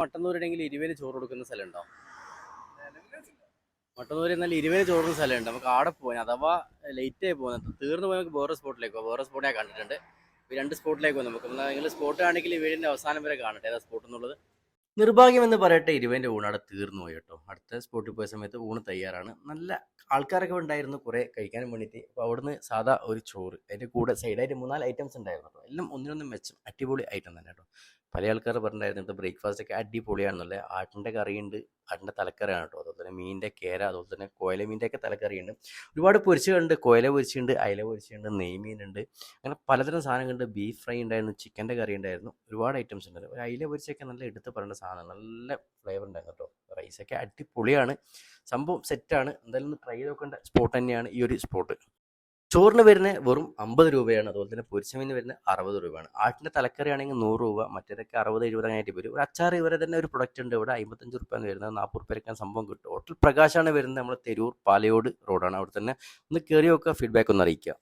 മട്ടന്നൂരുണ്ടെങ്കിൽ 20 ചോറ് കൊടുക്കുന്ന സ്ഥലമുണ്ടോ? മട്ടന്നൂർ എന്നാൽ 20 ചോറ് കൊടുക്കുന്ന സ്ഥലമുണ്ട്. നമുക്ക് അവിടെ പോകാൻ അഥവാ ലേറ്റ് ആയി പോകുന്നത് തീർന്നു പോയാൽ നമുക്ക് വേറെ സ്പോട്ടിലേക്ക് പോകാം. വേറെ സ്പോട്ട് ഞാൻ കണ്ടിട്ടുണ്ട്. ഈ 2 സ്പോട്ടിലേക്ക് പോകും. നമുക്ക് നിങ്ങൾ സ്പോട്ട് ആണെങ്കിൽ വീടിൻ്റെ അവസാനം വരെ കാണട്ടെ ഏതാ സ്പോട്ട് എന്നുള്ളത്. നിർഭാഗ്യം എന്ന് പറയട്ടെ, 20 ഊണ് അവിടെ തീർന്നു പോയി കേട്ടോ. അടുത്ത സ്പോട്ടിൽ പോയ സമയത്ത് ഊണ് തയ്യാറാണ്. നല്ല ആൾക്കാരൊക്കെ ഉണ്ടായിരുന്നു കുറേ കഴിക്കാനും വേണ്ടിയിട്ട്. അപ്പോൾ അവിടുന്ന് സാധാ ഒരു ചോറ്, അതിൻ്റെ കൂടെ സൈഡായിട്ട് 3-4 ഐറ്റംസ് ഉണ്ടായിരുന്നു കേട്ടോ. എല്ലാം ഒന്നിനൊന്നും മെച്ചം, അടിപൊളി ഐറ്റം തന്നെ കേട്ടോ. പല ആൾക്കാർ പറഞ്ഞിട്ടുണ്ടായിരുന്നു ഇവിടുത്തെ ബ്രേക്ക്ഫാസ്റ്റ് ഒക്കെ അടിപൊളിയാണെന്നുള്ളത്. ആട്ടിൻ്റെ കറിയുണ്ട്, ആട്ടിൻ്റെ തലക്കറിയാണ് കേട്ടോ. അതുപോലെ തന്നെ മീനിൻ്റെ കേര, അതുപോലെ തന്നെ കോയല മീൻ്റെ ഒക്കെ തലക്കറിയുണ്ട്. ഒരുപാട് പൊരിച്ചുകളുണ്ട്, കോയല പൊരിച്ചുണ്ട്, അയല പൊരിച്ചുണ്ട്, നെയ്മീനുണ്ട്, അങ്ങനെ പലതരം സാധനങ്ങളുണ്ട്. ബീഫ് ഫ്രൈ ഉണ്ടായിരുന്നു, ചിക്കൻ്റെ കറി ഉണ്ടായിരുന്നു, ഒരുപാട് ഐറ്റംസ് ഉണ്ട്. ഒരു അയില പൊരിച്ചൊക്കെ നല്ല എടുത്ത് പറയേണ്ട സാധനം, നല്ല ഫ്ലേവർ ഉണ്ടായിരുന്നു കേട്ടോ. റൈസൊക്കെ അടിപൊളിയാണ്, സംഭവം സെറ്റാണ്. എന്തായാലും ഒന്ന് ട്രൈ ചെയ്ത് നോക്കേണ്ട സ്പോട്ട് തന്നെയാണ് ഈ ഒരു സ്പോട്ട്. ചോറിന് വരുന്നത് വെറും 50 രൂപയാണ്. അതുപോലെ തന്നെ പൊരിച്ചമീന് വരുന്നത് 60 രൂപയാണ്. ആട്ടിൻ്റെ തലക്കറി ആണെങ്കിൽ 100 രൂപ, മറ്റേതൊക്കെ 60-70 അങ്ങനെയായിട്ട് വരും. ഒരു അച്ചാർ ഇവരെ തന്നെ ഒരു പ്രൊഡക്റ്റ് ഉണ്ട് ഇവിടെ, 55 റുപ്യാണ് വരുന്നത്. 40 റുപ്യക്കാൻ സംഭവം കിട്ടും. ഹോട്ടൽ പ്രകാശാണ് വരുന്നത്. നമ്മൾ തെരൂർ പാലയോട് റോഡാണ്. അവിടെ തന്നെ ഒന്ന് കയറി നോക്കുക, ഫീഡ്ബാക്ക് ഒന്ന് അറിയിക്കുക.